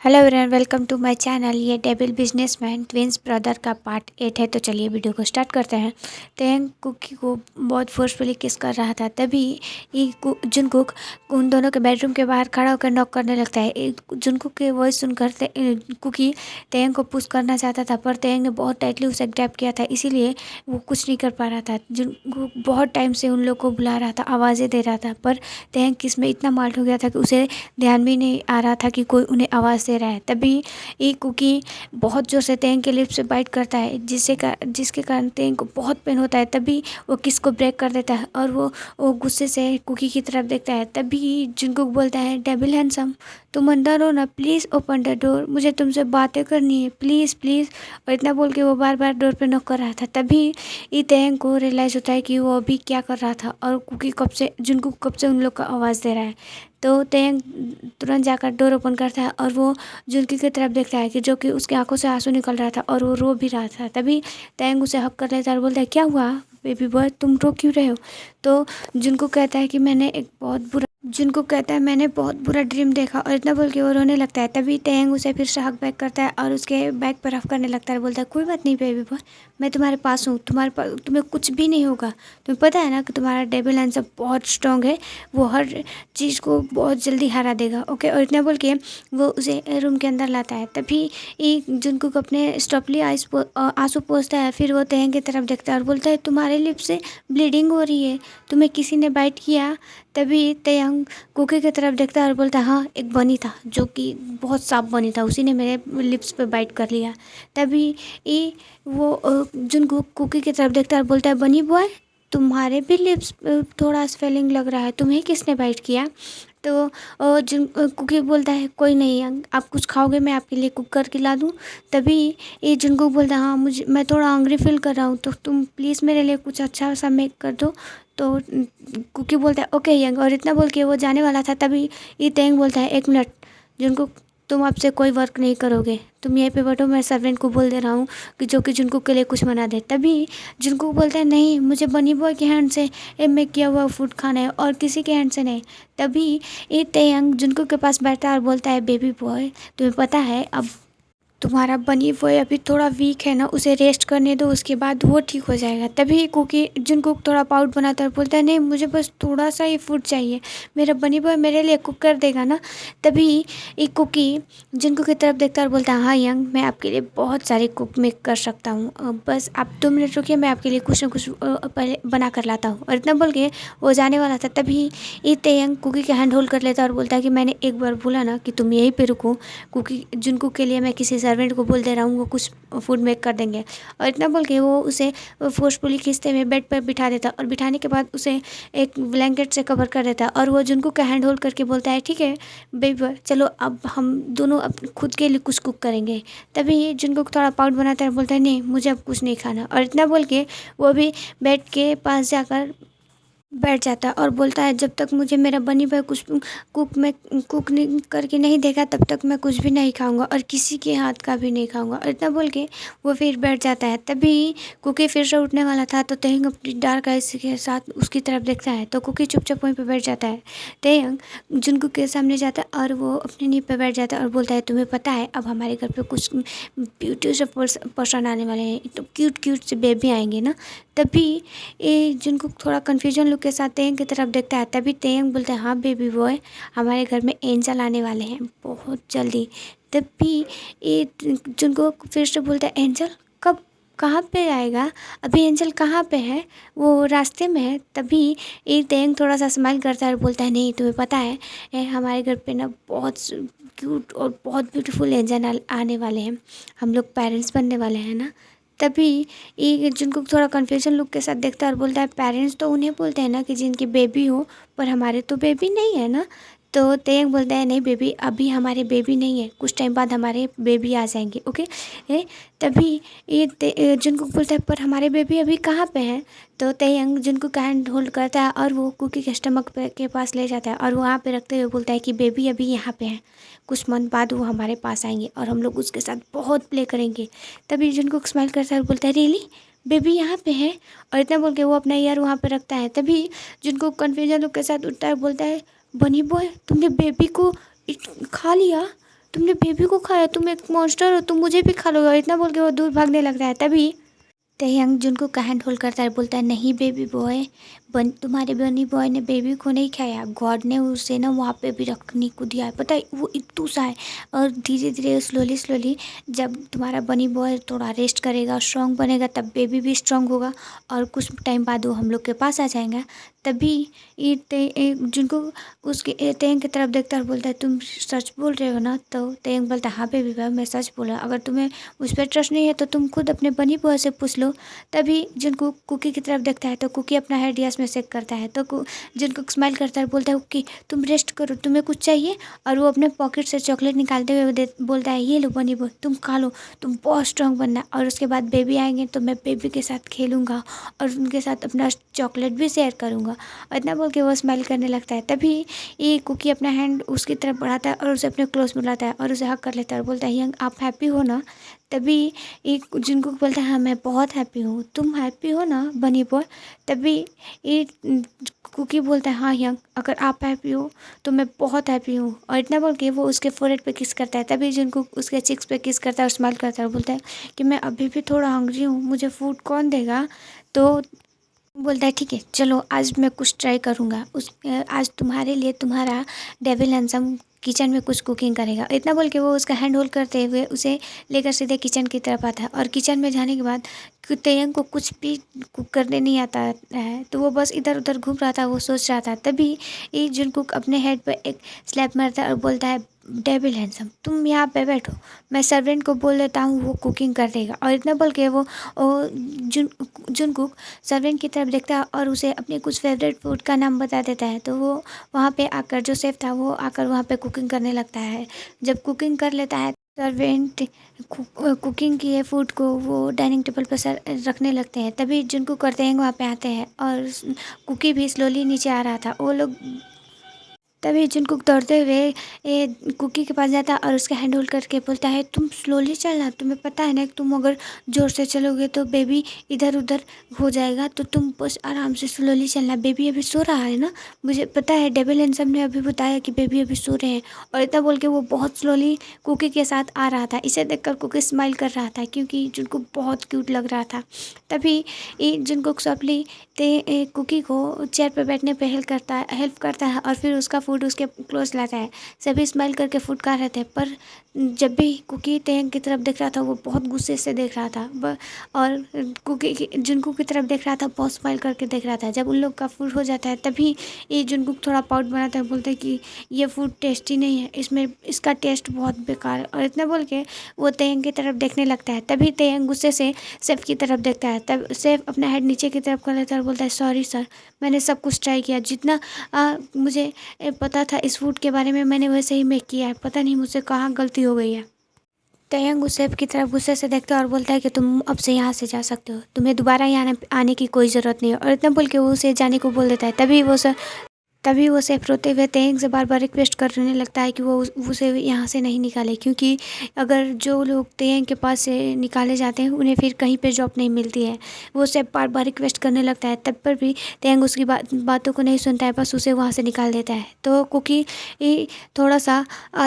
Hello everyone, welcome to my channel. ये devil businessman twins brother का part 8 है। तो चलिए वीडियो को स्टार्ट करते हैं। तेंग कुकी को बहुत फोर्सफुली किस कर रहा था, तभी जुनकुक उन दोनों के बेडरूम के बाहर खड़ा होकर नॉक करने लगता है। जुनकुक की वॉइस सुनकर कुकी तेंग को पुश करना चाहता था, पर तेंग ने बहुत टाइटली उसे ग्रैब किया था, इसीलिए वो कुछ नहीं कर पा रहा था। जुनकुक बहुत टाइम से उन लोग को बुला रहा था, आवाज़ें दे रहा था, पर तेंग किस में इतना माल्ट हो गया था कि उसे ध्यान भी नहीं आ रहा था कि कोई उन्हें आवाज़ दे रहा है। तभी ये कुकी बहुत जोर से तेंग के लिप्स से बाइट करता है, जिसके कारण तेंग को बहुत पेन होता है। तभी वो किस को ब्रेक कर देता है और वो गुस्से से कुकी की तरफ देखता है। तभी जुनकुक बोलता है, डेविल हैंडसम, तुम अंदर हो ना, प्लीज़ ओपन द डोर, मुझे तुमसे बातें करनी है, प्लीज़ प्लीज़। और इतना बोल के वो बार बार डोर पे नॉक कर रहा था। तभी ये तेंग को रियलाइज़ होता है कि वो अभी क्या कर रहा था और कुकी जुनकुक कब से उन लोग का आवाज़ दे रहा है। तो तेंग तुरंत जाकर डोर ओपन करता है और वो जुनकी की तरफ देखता है कि जो कि उसकी आंखों से आंसू निकल रहा था और वो रो भी रहा था। तभी तेंग उसे हक कर लेता है और बोलता है, क्या हुआ बेबी बॉय, तुम रो क्यों रहे हो? तो जुनको कहता है कि मैंने बहुत बुरा ड्रीम देखा, और इतना बोल के वो रोने लगता है। तभी तेंग उसे फिर से हक बैक करता है और उसके बैक पर रफ करने लगता है। बोलता है, कोई बात नहीं बेबी बॉय, मैं तुम्हारे पास हूँ, तुम्हें कुछ भी नहीं होगा। तुम्हें पता है ना कि तुम्हारा डेविल हैंडसम बहुत स्ट्रांग है, वो हर चीज़ को बहुत जल्दी हरा देगा, ओके। और इतना बोल के वो उसे रूम के अंदर लाता है। तभी एक जुनकुक अपने स्टॉपली आंसू पोंछता है, फिर वो तेंग की तरफ देखता है और बोलता है, तुम्हारे लिप्स से ब्लीडिंग हो रही है, तुम्हें किसी ने बाइट किया? तभी तेंग कुकी की तरफ देखता है और बोलता है, हाँ, एक बनी था जो कि बहुत साफ बनी था, उसी ने मेरे लिप्स पे बाइट कर लिया। तभी ये वो जुनकुक कुकी की तरफ देखता है और बोलता है, बनी बॉय, तुम्हारे भी लिप्स थोड़ा स्वेलिंग लग रहा है, तुम्हें किसने बाइट किया? तो कुकी बोलता है, कोई नहीं, आप कुछ खाओगे, मैं आपके लिए कुक करके ला दूँ? तभी ये जुनकुक बोलता है, हाँ, मैं थोड़ा हंग्री फील कर रहा हूँ, तो तुम प्लीज़ मेरे लिए कुछ अच्छा सा मेक कर दो। तो कुकी बोलता है, ओके यंग। और इतना बोल के वो जाने वाला था। तभी ये तेंग बोलता है, एक मिनट जुनकुक, तुम अब से कोई वर्क नहीं करोगे, तुम यहीं पे बैठो, मैं सर्वेंट को बोल दे रहा हूँ कि जो कि जुनकुक के लिए कुछ बना दे। तभी जुनकुक बोलता है, नहीं, मुझे बनी बॉय के हैंड से मेक किया हुआ फूड खाना है और किसी के हैंड से नहीं। तभी ये तेयंग जुनकुक के पास बैठता है और बोलता है, बेबी बॉय, तुम्हें पता है अब तुम्हारा बनी बॉय अभी थोड़ा वीक है ना, उसे रेस्ट करने दो, उसके बाद वो ठीक हो जाएगा। तभी कुकी जुनकुक थोड़ा पाउट बनाता है और बोलता है, नहीं, मुझे बस थोड़ा सा ही फूड चाहिए, मेरा बनी बॉय मेरे लिए कुक कर देगा ना? तभी एक कुकी जुनकुक की तरफ देखता है और बोलता है, हाँ यंग, मैं आपके लिए बहुत सारे कुक मेक कर सकता हूँ, बस आप 2 मिनट रुकिए, मैं आपके लिए कुछ ना कुछ पहले बना कर लाता हूँ। और इतना बोल के वो जाने वाला था। तभी ये तेयंग कुकी का हैंड होल्ड कर लेता है और बोलता है कि मैंने एक बार बोला ना कि तुम यहीं पे रुको, कुकी जुनकुक के लिए मैं किसी सर्वेंट को बोल दे रहा हूँ, वो कुछ फूड मेक कर देंगे। और इतना बोल के वो उसे फोर्सफुली खींचते हुए बेड पर बिठा देता, और बिठाने के बाद उसे एक ब्लैंकेट से कवर कर देता, और वो जुनकुक का हैंड होल्ड करके बोलता है, ठीक है बेबी, चलो अब हम दोनों खुद के लिए कुछ कुक करेंगे। तभी जुनकुक थोड़ा पाउट बनाता है और बोलता है, नहीं, मुझे अब कुछ नहीं खाना। और इतना बोल के वो भी बेड के पास जाकर बैठ जाता है और बोलता है, जब तक मुझे मेरा बनी भाई कुछ कुक नहीं करके नहीं देगा, तब तक मैं कुछ भी नहीं खाऊंगा और किसी के हाथ का भी नहीं खाऊंगा। और इतना बोल के वो फिर बैठ जाता है। तभी कुकी फिर से उठने वाला था, तो तेयंग अपनी डार्क आइज के साथ उसकी तरफ देखता है, तो कुकी चुपचाप वहीं पर बैठ जाता है। तेयंग जुनकुक के सामने जाता है और वो अपनी नींव पर बैठ जाता है और बोलता है, तुम्हें पता है अब हमारे घर पर कुछ ब्यूटी से पर्सन आने वाले हैं, तो क्यूट क्यूट से बेबी आएंगे ना? तभी ये जुनकुक थोड़ा कन्फ्यूजन लुक के साथ तेयंग की तरफ देखता है। तभी तेयंग बोलता है, हाँ बेबी बॉय, हमारे घर में एंजल आने वाले हैं बहुत जल्दी। तभी ये जुनकुक फिर से बोलता है, एंजल कब, कहाँ पे आएगा? अभी एंजल कहाँ पे है? वो रास्ते में है। तभी ये तेयंग थोड़ा सा स्माइल करता है और बोलता है, नहीं, तुम्हें पता है हमारे घर पे ना बहुत क्यूट और बहुत ब्यूटीफुल एंजल आने वाले हैं, हम लोग पेरेंट्स बनने वाले हैं ना? तभी ये जिनको थोड़ा कन्फ्यूजन लुक के साथ देखता है और बोलता है, पेरेंट्स तो उन्हें बोलते हैं ना कि जिनकी बेबी हो, पर हमारे तो बेबी नहीं है ना? तो तेयंग बोलता है, नहीं बेबी, अभी हमारे बेबी नहीं है, कुछ टाइम बाद हमारे बेबी आ जाएंगे, ओके। तभी ये जिनको बोलता है, पर हमारे बेबी अभी कहाँ पे हैं? तो तेयंग जिनको का हैंड होल्ड करता है और वो कुकी के स्टमक के पास ले जाता है और वहाँ पे रखते हुए बोलता है कि बेबी अभी यहाँ पे है, कुछ मंथ बाद वो हमारे पास आएंगे और हम लोग उसके साथ बहुत प्ले करेंगे। तभी जिनको स्माइल करता है और बोलता है, रियली बेबी यहाँ पे है? और इतना बोल के वो अपना ईयर वहाँ पे रखता है। तभी जिनको कन्फ्यूजन लोग के साथ उठता है, बोलता है, बनी बॉय, तुमने बेबी को खा लिया? तुमने बेबी को खाया, तुम एक मॉन्स्टर हो, तुम मुझे भी खा लोगे। और इतना बोल के वो दूर भागने लगता है। तभी तयंग जुनको का हैंड होल्ड करता है, बोलता है नहीं बेबी बॉय, तुम्हारे बनी बॉय ने बेबी को नहीं खाया, गॉड ने उसे ना वहाँ पे भी रखने को दिया है। पता है वो इतू सा है। और धीरे धीरे स्लोली स्लोली जब तुम्हारा बनी बॉय थोड़ा रेस्ट करेगा, स्ट्रांग बनेगा, तब बेबी भी स्ट्रांग होगा। और कुछ टाइम बाद वो हम लोग के पास आ जाएगा। तभी जिनको उसके तयंग की तरफ देखता है और बोलता है तुम सच बोल रहे हो ना। तो तयंग बोलता है हाँ बेबी बॉय मैं सच बोला, अगर तुम्हें उस पर ट्रस्ट नहीं है तो तुम खुद अपने बनी बॉय से पूछ लो। तभी जिनको कुकी की तरफ देखता है तो कुकी अपना हेड यस में सेक करता है। तो जिनको स्माइल करता है और बोलता है कुकी तुम रेस्ट करो, तुम्हें कुछ चाहिए। और वो अपने पॉकेट से चॉकलेट निकालते हुए बोलता है ये लो बनी बॉय तुम खा लो, तुम बहुत स्ट्रांग बनना। और उसके बाद बेबी आएंगे तो मैं बेबी के साथ खेलूँगा और उनके साथ अपना चॉकलेट भी शेयर करूँगा। और इतना बोल के वो स्माइल करने लगता है। तभी ये कुकी अपना हैंड उसकी तरफ बढ़ाता है और उसे अपने क्लोज में लाता है और उसे हग कर लेता है और बोलता है यंग आप हैप्पी हो ना। तभी एक जिनको बोलता है हाँ मैं बहुत हैप्पी हूँ, तुम हैप्पी हो ना बनी बॉय। तभी ये कुकी बोलता है हाँ यंग अगर आप हैप्पी हो तो मैं बहुत हैप्पी हूँ। और इतना बोल के वो उसके फोरहेड पे किस करता है। तभी जिनको उसके चिक्स पे किस करता है और स्माइल करता है और बोलता है कि मैं अभी भी थोड़ा हंग्री हूँ, मुझे फूड कौन देगा। तो बोलता है ठीक है चलो आज मैं कुछ ट्राई करूँगा। आज तुम्हारे लिए तुम्हारा डेविल हैंडसम किचन में कुछ कुकिंग करेगा। इतना बोल के वो उसका हैंड होल्ड करते हुए उसे लेकर सीधे किचन की तरफ आता है। और किचन में जाने के बाद तयंग को कुछ भी कुक करने नहीं आता है, तो वो बस इधर उधर घूम रहा था, वो सोच रहा था। तभी ये जुनकुक अपने हेड पर एक स्लैप मारता है और बोलता है डेविल हैंडसम तुम यहाँ पे बैठो, मैं सर्वेंट को बोल देता हूँ वो कुकिंग कर देगा। और इतना बोल के वो जुनकुक सर्वेंट की तरफ देखता है और उसे अपने कुछ फेवरेट फूड का नाम बता देता है। तो वो वहाँ पे आकर जो शेफ था वो आकर वहाँ पे कुकिंग करने लगता है। जब कुकिंग कर लेता है सर्वेंट कुकिंग किए फूड को वो डाइनिंग टेबल पर रखने लगते हैं। तभी जिनको करते हैं वहाँ पे आते हैं और कुकी भी स्लोली नीचे आ रहा था। वो लोग तभी जिनको दौड़ते हुए कुकी के पास जाता है और उसका हैंड होल्ड करके बोलता है तुम स्लोली चलना, तुम्हें पता है ना कि तुम अगर ज़ोर से चलोगे तो बेबी इधर उधर हो जाएगा, तो तुम बस आराम से स्लोली चलना। बेबी अभी सो रहा है ना, मुझे पता है डेविल हैंडसम ने अभी बताया कि बेबी अभी सो रहे हैं। और इतना बोल के वो बहुत स्लोली कुकी के साथ आ रहा था। इसे देखकर कुकी स्माइल कर रहा था क्योंकि जिनको बहुत क्यूट लग रहा था। तभी जिनको सॉफ्टली कुकी को चेयर पर बैठने पर हेल्प करता है और फिर उसका फूड उसके क्लोज लाता है। सभी स्माइल करके फूड खा रहे थे, पर जब भी कुकी तयंग की तरफ देख रहा था वो बहुत गुस्से से देख रहा था। और जुनकुक की तरफ देख रहा था, बहुत स्माइल करके देख रहा था। जब उन लोग का फूड हो जाता है तभी ये जुनकुक थोड़ा पाउट बनाता है, बोलता है कि ये फूड टेस्टी नहीं है, इसका टेस्ट बहुत बेकार है। और इतना बोल के वो तयंग की तरफ देखने लगता है। तभी तयंग गुस्से से सेफ की तरफ देखता है। तब सेफ अपना हेड नीचे की तरफ कर लेता है और बोलता है सॉरी सर, मैंने सब कुछ ट्राई किया, जितना मुझे पता था इस फूड के बारे में मैंने वैसे ही मेक किया है, पता नहीं मुझसे कहाँ गलती हो गई है। तयंग उस सेफ की तरफ गुस्से से देखता है और बोलता है कि तुम अब से यहाँ से जा सकते हो, तुम्हें दोबारा यहाँ आने की कोई ज़रूरत नहीं है। और इतना बोल के वो उसे जाने को बोल देता है। तभी वो सेफ रोते हुए तयंग से बार बार रिक्वेस्ट करने लगता है कि वो उसे यहाँ से नहीं निकाले, क्योंकि अगर जो लोग तयंग के पास से निकाले जाते हैं उन्हें फिर कहीं पे जॉब नहीं मिलती है। वो सेफ बार बार रिक्वेस्ट करने लगता है, तब पर भी तयंग उसकी बातों को नहीं सुनता है, बस उसे वहाँ से निकाल देता है। तो कुकी थोड़ा सा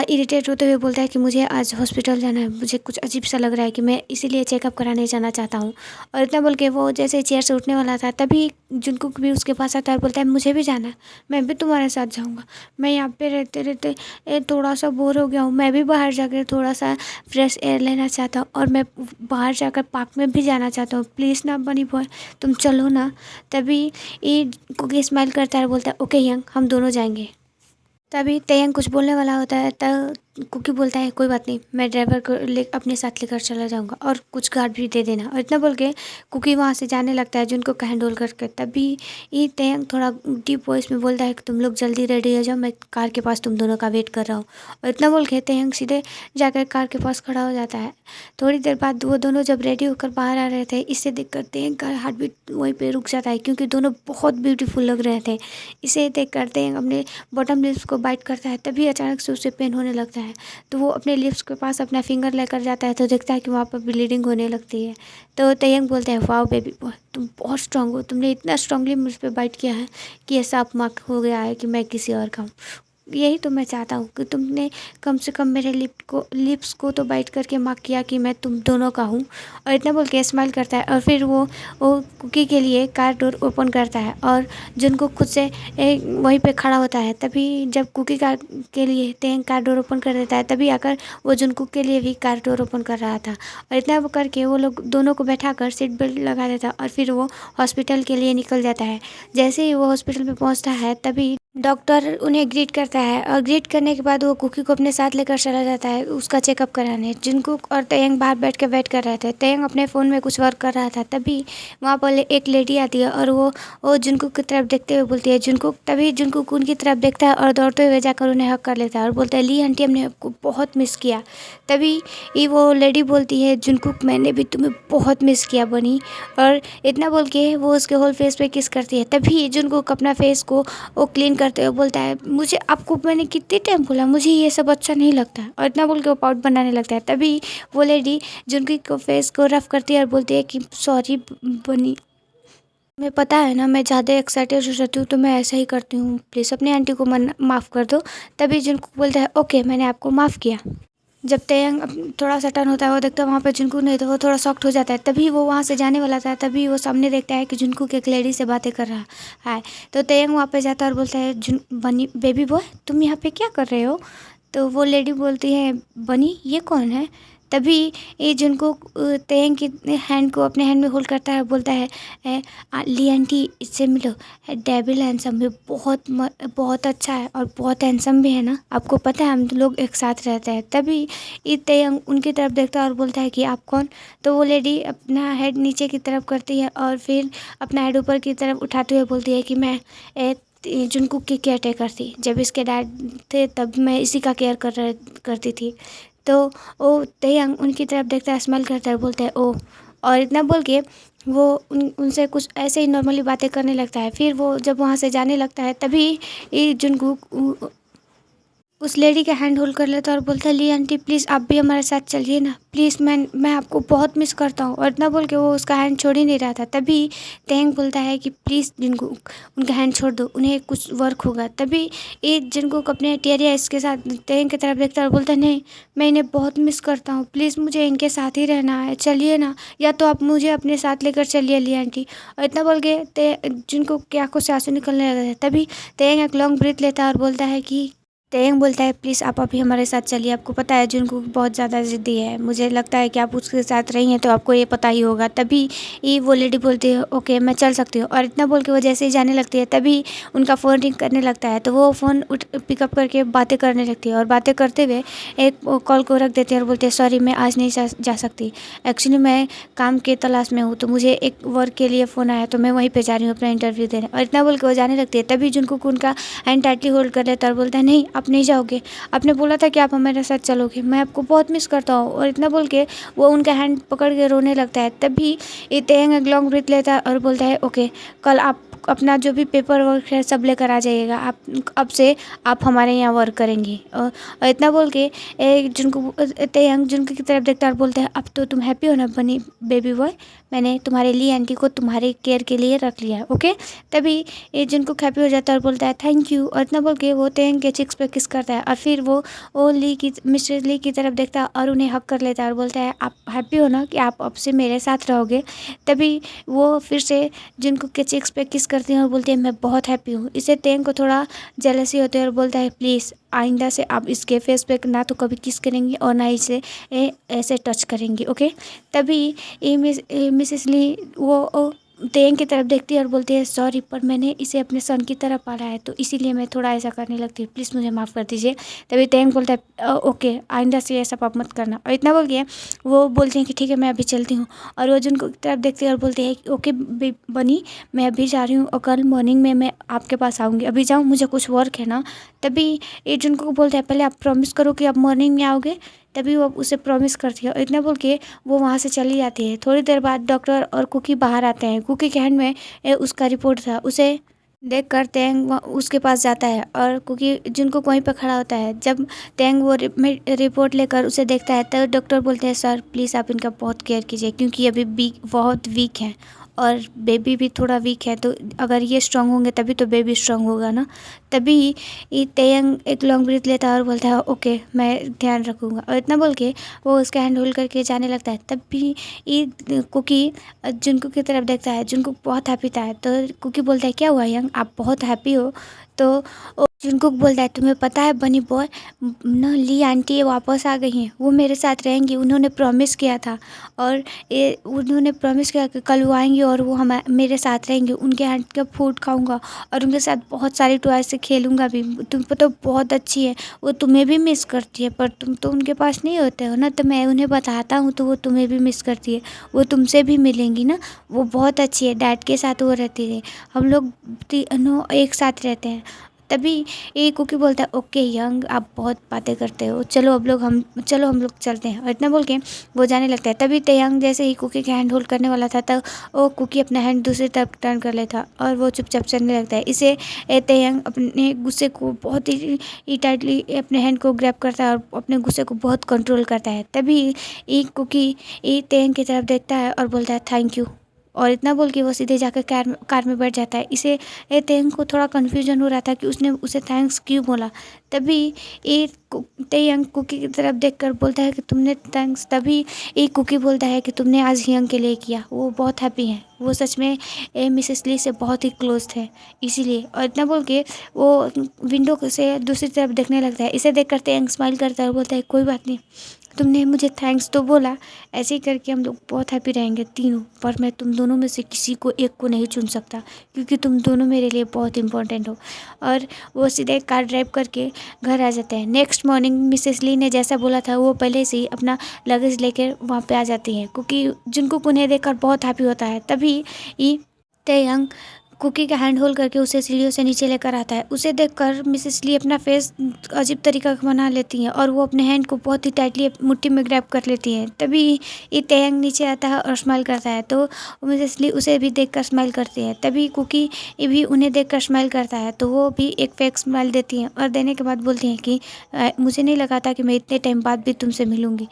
इरिटेट होते हुए बोलता है कि मुझे आज हॉस्पिटल जाना है, मुझे कुछ अजीब सा लग रहा है कि मैं इसीलिए चेकअप कराने जाना चाहता हूँ। और इतना बोल के वो जैसे चेयर से उठने वाला था तभी जुनकुक भी उसके पास आता है और बोलता है मुझे भी जाना है, मैं भी तुम्हारे साथ जाऊंगा। मैं यहाँ पे रहते रहते थोड़ा सा बोर हो गया हूँ, मैं भी बाहर जाकर थोड़ा सा फ्रेश एयर लेना चाहता हूँ और मैं बाहर जाकर पार्क में भी जाना चाहता हूँ, प्लीज़ ना बनी बॉय तुम चलो ना। तभी ये कुकी स्माइल करता है और बोलता है ओके यंग हम दोनों जाएंगे। तभी तयंग कुछ बोलने वाला होता है तब कुकी बोलता है कोई बात नहीं, मैं ड्राइवर को अपने साथ लेकर चला जाऊंगा और कुछ गार्ड भी दे देना। और इतना बोल के कुकी वहाँ से जाने लगता है जिनको हैंडल करके। तभी ये तयंग थोड़ा डीप वॉइस में बोलता है कि तुम लोग जल्दी रेडी हो जाओ, मैं कार के पास तुम दोनों का वेट कर रहा हूँ। और इतना बोल के तयंग सीधे जाकर कार के पास खड़ा हो जाता है। थोड़ी देर बाद वो दोनों जब रेडी होकर बाहर आ रहे थे, इससे देखकर तयंग का हार्ट बीट वहीं पर रुक जाता है क्योंकि दोनों बहुत ब्यूटीफुल लग रहे थे। इसे देखकर तयंग अपने बॉटम लिप्स को बाइट करता है। तभी अचानक से उसे पेन होने लगता है। तो वो अपने लिप्स के पास अपना फिंगर लेकर जाता है तो देखता है कि वहाँ पर ब्लीडिंग होने लगती है। तो तयंग बोलता है वाओ बेबी बॉय तुम बहुत स्ट्रांग हो, तुमने इतना स्ट्रांगली मुझ पर बाइट किया है कि ऐसा अपमान हो गया है कि मैं किसी और का हूँ। यही तो मैं चाहता हूँ कि तुमने कम से कम मेरे लिप्स को तो बाइट करके मार्क किया कि मैं तुम दोनों का हूँ। और इतना बोल के स्माइल करता है और फिर वो कुकी के लिए कार डोर ओपन करता है और जुनकुक खुद से वहीं पे खड़ा होता है। तभी जब कुकी कार के लिए तेंग कार डोर ओपन कर देता है, तभी आकर वो जुनकुक के लिए भी कार डोर ओपन कर रहा था। और इतना करके वो लोग दोनों को बैठाकर सीट बेल्ट लगा देता और फिर वो हॉस्पिटल के लिए निकल जाता है। जैसे ही वो हॉस्पिटल में पहुंचता है, तभी डॉक्टर उन्हें ग्रीट करता है और ग्रीट करने के बाद वो कुकी को अपने साथ लेकर चला जाता है उसका चेकअप कराने। जुनकुक और तेयंग बाहर बैठ के वेट कर रहे थे। तेयंग अपने फ़ोन में कुछ वर्क कर रहा था, तभी वहाँ पर एक लेडी आती है और वो जुनकुक की तरफ देखते हुए बोलती है जुनकुक। तभी जुनकुक उनकी तरफ देखता है और दौड़ते हुए जाकर उन्हें हक कर लेता है और बोलता है ली आंटी, हमने आपको बहुत मिस किया। तभी वो लेडी बोलती है जुनकुक, मैंने भी तुम्हें बहुत मिस किया बनी। और इतना बोल के वो उसके होल फेस पे किस करती है। तभी जुनकुक अपना फेस को वो क्लीन करते हुए बोलता है, मुझे आपको मैंने कितने टाइम बोला, मुझे ये सब अच्छा नहीं लगता है। और इतना बोल के वो पाउट बनाने लगता है। तभी वो लेडी जुनकुक को फेस को रफ करती है और बोलती है कि सॉरी बनी, तुम्हें पता है ना मैं ज़्यादा एक्साइटेड हो जाती हूँ तो मैं ऐसा ही करती हूँ, प्लीज़ अपनी आंटी को माफ़ कर दो। तभी जुनकुक बोलता है ओके, मैंने आपको माफ़ किया। जब तेयंग थोड़ा सा टर्न होता है, वो देखता है वहाँ पे जुनकुक नहीं, तो वो थोड़ा शॉक्ड हो जाता है। तभी वो वहाँ से जाने वाला था, तभी वो सामने देखता है कि जुनकुक एक लेडी से बातें कर रहा है। तो तेयंग वहाँ पे जाता है और बोलता है बनी बेबी बॉय, तुम यहाँ पे क्या कर रहे हो। तो वो लेडी बोलती है, बनी ये कौन है। तभी ये जुनकुक तेयंग की हैंड को अपने हैंड में होल्ड करता है और बोलता है, ली आंटी इससे मिलो, डेविल हैंडसम भी बहुत अच्छा है और बहुत हैंडसम भी है ना, आपको पता है हम लोग एक साथ रहते हैं। तभी ये तेयंग उनकी तरफ देखता है और बोलता है कि आप कौन। तो वो लेडी अपना हेड नीचे की तरफ करती है और फिर अपना हेड ऊपर की तरफ उठाते हुए बोलती है कि मैं जुनकुक की केयर टेकर थी, जब इसके डैड थे तब मैं इसी का केयर करती थी। तो वो तेयंग उनकी तरफ देखता है, स्माइल करता है, बोलता है ओ। और इतना बोल के वो उनसे कुछ ऐसे ही नॉर्मली बातें करने लगता है। फिर वो जब वहाँ से जाने लगता है, तभी ये जुनकुक उस लेडी का हैंड होल्ड कर लेता है और बोलता है, ली आंटी प्लीज़ आप भी हमारे साथ चलिए ना, प्लीज़ मैं आपको बहुत मिस करता हूँ। और इतना बोल के वो उसका हैंड छोड़ ही नहीं रहा था। तभी तेंग बोलता है कि प्लीज़ जिनको उनका हैंड छोड़ दो, उन्हें कुछ वर्क होगा। तभी एक जिनको अपने टेरिया इसके साथ तेंग की तरफ देखता है और बोलता है, नहीं मैं इन्हें बहुत मिस करता हूँ, प्लीज़ मुझे इनके साथ ही रहना है, चलिए ना, या तो आप मुझे अपने साथ लेकर चलिए ली आंटी। और इतना बोल के जिनको की आंखों से आंसू निकलने लगा था। तभी तेंग एक लॉन्ग ब्रीथ लेता है और बोलता है कि तेयंग बोलता है, प्लीज़ आप अभी हमारे साथ चलिए, आपको पता है जुनकुक बहुत ज़्यादा ज़िद्दी है, मुझे लगता है कि आप उसके साथ रही हैं तो आपको ये पता ही होगा। तभी ये वो लेडी बोलती है, ओके मैं चल सकती हूँ। और इतना बोल के वो जैसे ही जाने लगती है, तभी उनका फ़ोन रिंग करने लगता है। तो वो फ़ोन पिकअप करके बातें करने लगती है और बातें करते हुए एक कॉल को रख देती है और बोलती है, सॉरी मैं आज नहीं जा सकती, एक्चुअली मैं काम के तलाश में हूँ, तो मुझे एक वर्क के लिए फ़ोन आया तो मैं वहीं पर जा रही हूँ अपना इंटरव्यू देने। और इतना बोल के वो जाने लगती है। तभी जुनकुक उनका हैंड टाइटली होल्ड कर लेता है और बोलता है, नहीं आप नहीं जाओगे, आपने बोला था कि आप हमारे साथ चलोगे, मैं आपको बहुत मिस करता हूँ। और इतना बोल के वो उनका हैंड पकड़ के रोने लगता है। तभी ये तेयंग एक लॉन्ग ब्रीथ लेता है और बोलता है, ओके कल आप अपना जो भी पेपर वर्क है सब लेकर आ जाइएगा, आप अब से आप हमारे यहाँ वर्क करेंगी। और इतना बोल के जिनको तेयंग जिनकी तरफ देखता है और बोलता है, अब तो तुम हैप्पी हो ना बनी बेबी बॉय, मैंने तुम्हारे लिए आंटी को तुम्हारे केयर के लिए रख लिया है, ओके। तभी ये जिनको हैप्पी हो जाता है और बोलता है थैंक यू। और इतना बोल के वो तेयंग के चिक्स पे किस करता है और फिर वो मिस्टर ली की तरफ देखता है और उन्हें हक कर लेता है और बोलता है, आप हैप्पी हो ना कि आप अब से मेरे साथ रहोगे। तभी वो फिर से जिनको के चिक्स पे किस करती है और बोलती है, मैं बहुत हैप्पी हूँ। इसे तेयंग को थोड़ा जेलसी होती है और बोलता है, प्लीज़ आइंदा से आप इसके फेस पे ना तो कभी किस करेंगी और ना इसे ऐसे टच करेंगी, ओके। तभी मिसेस ली वो तेयंग की तरफ देखती है और बोलती है, सॉरी पर मैंने इसे अपने सन की तरह पाला है तो इसीलिए मैं थोड़ा ऐसा करने लगती हूँ, प्लीज़ मुझे माफ़ कर दीजिए। तभी तेयंग बोलता है, ओके आइंदा से ऐसा पाप मत करना। और इतना बोल के वो बोलती हैं कि ठीक है मैं अभी चलती हूँ। और वो जिनको की तरफ देखती है और बोलती है, ओके बनी मैं अभी जा रही हूँ और कल मॉर्निंग में मैं आपके पास आऊँगी, अभी जाऊँ मुझे कुछ वर्क है ना। तभी ये जिनको बोलते हैं, पहले आप प्रॉमिस करो कि आप मॉर्निंग में आओगे। तभी वो उसे प्रॉमिस करती है और इतना बोल के वो वहाँ से चली जाती है। थोड़ी देर बाद डॉक्टर और कुकी बाहर आते हैं। कुकी के हैंड में उसका रिपोर्ट था, उसे देख कर तेंग उसके पास जाता है और कुकी जिनको वहीं पर खड़ा होता है। जब तेंग वो रिपोर्ट लेकर उसे देखता है तो डॉक्टर बोलते हैं, सर प्लीज़ आप इनका बहुत केयर कीजिए क्योंकि अभी बहुत वीक हैं और बेबी भी थोड़ा वीक है, तो अगर ये स्ट्रांग होंगे तभी तो बेबी स्ट्रांग होगा ना। तभी ये तायंग एक लॉन्ग ब्रीथ लेता है और बोलता है ओके मैं ध्यान रखूँगा, और इतना बोल के वो उसका हैंड होल्ड करके जाने लगता है। तब भी ये कुकी जुनकुक की तरफ देखता है। जुनकुक बहुत हैप्पी था, तो कुकी बोलता है क्या हुआ यंग, आप बहुत हैप्पी हो? तो जुनकुक बोलता है तुम्हें पता है बनी बॉय, ना ली आंटी वापस आ गई हैं, वो मेरे साथ रहेंगी, उन्होंने प्रॉमिस किया था, और उन्होंने प्रॉमिस किया कि कल वो आएंगी और वो मेरे साथ रहेंगे, उनके हाथ का फूड खाऊंगा और उनके साथ बहुत सारी टॉय से खेलूंगा भी। तुम तो बहुत अच्छी है, वो तुम्हें भी मिस करती है, पर तुम तो उनके पास नहीं होते हो ना, तो मैं उन्हें बताता हूँ तो वो तुम्हें भी मिस करती है, वो तुमसे भी मिलेंगी ना, वो बहुत अच्छी है, डैड के साथ वो रहती है, हम लोग तीनों एक साथ रहते हैं। तभी ये कुकी बोलता है ओके यंग, आप बहुत बातें करते हो, चलो हम लोग चलते हैं, और इतना बोल के वो जाने लगता है। तभी तयंग जैसे ही कुकी के हैंड होल्ड करने वाला था, तब वो कुकी अपना हैंड दूसरी तरफ टर्न कर लेता और वो चुपचाप चलने लगता है। इसे तयंग अपने गुस्से को बहुत ही टाइटली अपने हैंड को ग्रैब करता है और अपने गुस्से को बहुत कंट्रोल करता है। तभी एक कुकी तयंग की तरफ देखता है और बोलता है थैंक यू, और इतना बोल के वो सीधे जाकर कार में बैठ जाता है। इसे तेयंग को थोड़ा कन्फ्यूजन हो रहा था कि उसने उसे थैंक्स क्यों बोला। तभी तेयंग कुकी की तरफ देखकर बोलता है कि तुमने थैंक्स, तभी एक कुकी बोलता है कि तुमने आज हियंग के लिए किया, वो बहुत हैप्पी हैं, वो सच में मिसेस ली से बहुत ही क्लोज थे इसीलिए, और इतना बोल के वो विंडो से दूसरी तरफ देखने लगता है। इसे देखकर तेयंग स्माइल करता है और बोलता है कोई बात नहीं, तुमने मुझे थैंक्स तो बोला, ऐसे ही करके हम लोग बहुत हैप्पी रहेंगे तीनों, पर मैं तुम दोनों में से किसी को एक को नहीं चुन सकता क्योंकि तुम दोनों मेरे लिए बहुत इंपॉर्टेंट हो। और वो सीधे कार ड्राइव करके घर आ जाते हैं। नेक्स्ट मॉर्निंग मिसेस ली ने जैसा बोला था वो पहले से ही अपना लगेज लेकर वहाँ पे आ जाती हैं, क्योंकि जिनको उन्हें देखकर बहुत हैप्पी होता है। तभी ये तेयंग कुकी का हैंड होल्ड करके उसे सीढ़ियों से नीचे लेकर आता है। उसे देखकर मिसेस ली अपना फेस अजीब तरीका का बना लेती हैं और वो अपने हैंड को बहुत ही टाइटली मुट्ठी में ग्रैब कर लेती हैं। तभी ये तयंग नीचे आता है और स्माइल करता है, तो मिसेस ली उसे भी देखकर स्माइल करती है। तभी कुकी भी उन्हें देखकर स्माइल करता है, तो वो भी एक फेक स्माइल देती हैं और देने के बाद बोलती हैं कि मुझे नहीं लगा था कि मैं इतने टाइम बाद भी तुमसे मिलूँगी।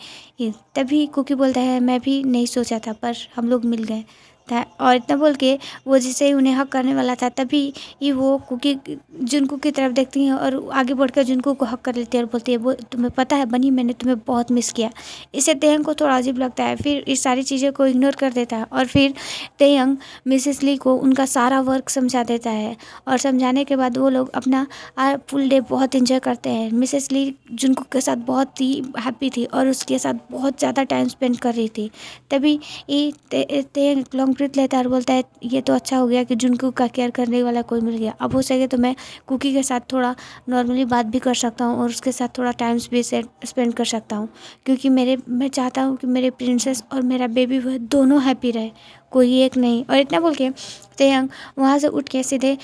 तभी कुकी बोलता है मैं भी नहीं सोचा था, पर हम लोग मिल गए था, और इतना बोल के वो जिसे ही उन्हें हक करने वाला था, तभी ही वो कुकी जुनकुक की तरफ देखती है और आगे बढ़कर जुनकुक को हक कर लेती है और बोलती है वो तुम्हें पता है बनी, मैंने तुम्हें बहुत मिस किया। इससे तेयंग को थोड़ा अजीब लगता है, फिर इस सारी चीज़ों को इग्नोर कर देता है और फिर तेयंग मिसेस ली को उनका सारा वर्क समझा देता है, और समझाने के बाद वो लोग अपना फुल डे बहुत इंजॉय करते हैं। मिसेस ली जुनकुक के साथ बहुत ही हैप्पी थी और उसके साथ बहुत ज़्यादा टाइम स्पेंड कर रही थी। तभी तेयंग लॉन्ग ब्रीथ लेता है और बोलता है ये तो अच्छा हो गया कि जुनकुक का केयर करने वाला कोई मिल गया, अब हो सके तो मैं कुकी के साथ थोड़ा नॉर्मली बात भी कर सकता हूँ और उसके साथ थोड़ा टाइम भी स्पेंड कर सकता हूँ, क्योंकि मैं चाहता हूँ कि मेरे प्रिंसेस और मेरा बेबी बॉय दोनों हैप्पी रहे, कोई एक नहीं। और इतना बोल के तेयंग वहाँ से उठ के सीधे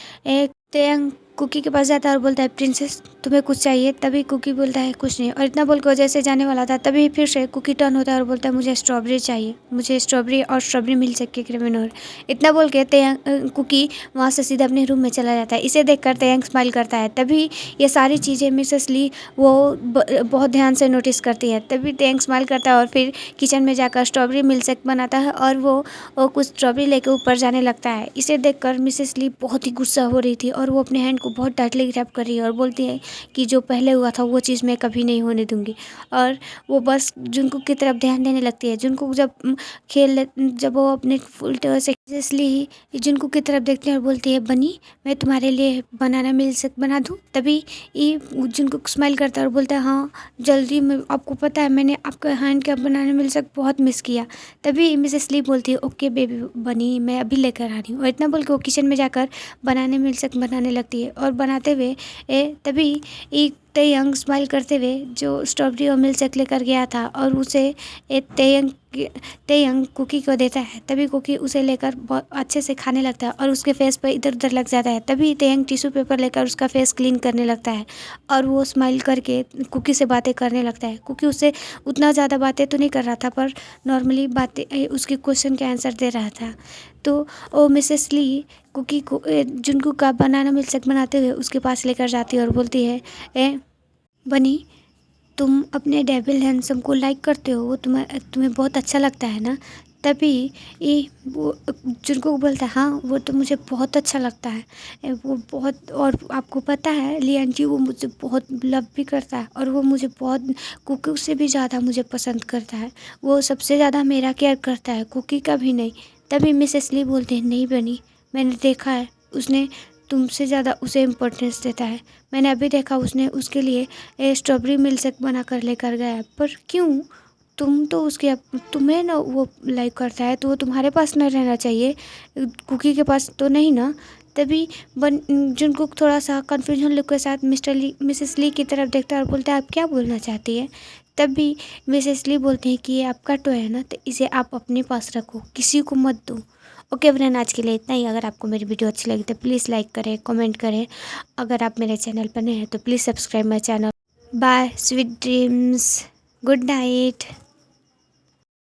तेयंग कुकी के पास जाता है और बोलता है प्रिंसेस तुम्हें कुछ चाहिए? तभी कुकी बोलता है कुछ नहीं, और इतना बोल के जैसे जाने वाला था तभी फिर से कुकी टर्न होता है और बोलता है मुझे स्ट्रॉबेरी चाहिए, मुझे स्ट्रॉबेरी और स्ट्रॉबेरी मिल सके क्रिमिनल। इतना बोल के तेयंग कुकी वहाँ से सीधा अपने रूम में चला जाता है। इसे देखकर तेयंग स्माइल करता है। तभी ये सारी चीज़ें मिसेस ली वो बहुत ध्यान से नोटिस करती है। तभी तेयंग स्माइल करता है और फिर किचन में जाकर स्ट्रॉबेरी मिल्कशेक बनाता है और वो कुछ स्ट्रॉबेरी लेकर ऊपर जाने लगता है। इसे देखकर मिसेस ली बहुत ही गुस्सा हो रही थी और वो अपने हैंड को बहुत टाइटली ग्रैब कर रही है और बोलती है कि जो पहले हुआ था वो चीज़ मैं कभी नहीं होने दूंगी, और वो बस जुनकुक की तरफ ध्यान देने लगती है। जुनकुक जब वो अपने फुल टॉय से इसलिए जुनकुक की तरफ देखती है और बोलती है बनी मैं तुम्हारे लिए बनाना मिल्कशेक बना दूँ? तभी ये जुनकुक स्माइल करता है और बोलता है हाँ जल्दी, मैं आपको पता है मैंने आपका हैंड का बनाना मिल्कशेक बहुत मिस किया। तभी मिसेस ली बोलती है ओके बेबी बनी मैं अभी लेकर आ रही हूँ, और इतना बोल के वो किचन में जाकर बनाने मिल्कशेक बनाने लगती है। और बनाते हुए तभी एक तेयंग स्माइल करते हुए जो स्ट्रॉबेरी और मिल्कशेक लेकर गया था और उसे तेयंग कुकी को देता है। तभी कुकी उसे लेकर बहुत अच्छे से खाने लगता है और उसके फेस पर इधर उधर लग जाता है। तभी तेयंग टिश्यू पेपर लेकर उसका फेस क्लीन करने लगता है और वो स्माइल करके कुकी से बातें करने लगता है। कुकी उससे उतना ज़्यादा बातें तो नहीं कर रहा था, पर नॉर्मली बातें उसके क्वेश्चन के आंसर दे रहा था। तो वो मिसेस ली कुकी को जुनकुक का बनाना मिल्कशेक बनाते हुए उसके पास लेकर जाती है और बोलती है बनी तुम अपने डेविल हैंडसम को लाइक करते हो, वो तुम्हें बहुत अच्छा लगता है ना? तभी ये वो जुनकुक बोलता है हाँ वो तो मुझे बहुत अच्छा लगता है वो बहुत। और आपको पता है लियान जी वो मुझे बहुत लव भी करता है और वो मुझे बहुत कुकी से भी ज़्यादा मुझे पसंद करता है। वो सबसे ज़्यादा मेरा केयर करता है, कुकी का भी नहीं। तभी मिसेस ली बोलते हैं नहीं बनी, मैंने देखा है उसने तुमसे ज़्यादा उसे इम्पोर्टेंस देता है। मैंने अभी देखा उसने उसके लिए स्ट्रॉबेरी मिल्कशेक बना कर लेकर गया है। पर क्यों? तुम तो उसके तुम्हें ना वो लाइक करता है तो वो तुम्हारे पास ना रहना चाहिए, कुकी के पास तो नहीं ना। तभी जुनकुक थोड़ा सा कन्फ्यूजन लुक के साथ मिसेस ली की तरफ देखता है और बोलता है आप क्या बोलना चाहती है। तभी मिसेस ली बोलते हैं कि ये आपका टॉय है ना, तो इसे आप अपने पास रखो, किसी को मत दो। ओके फ्रेंड, आज के लिए इतना ही। अगर आपको मेरी वीडियो अच्छी लगी तो प्लीज़ लाइक करें, कमेंट करें। अगर आप मेरे चैनल पर नए हैं तो please subscribe my channel. Bye, sweet dreams, good night.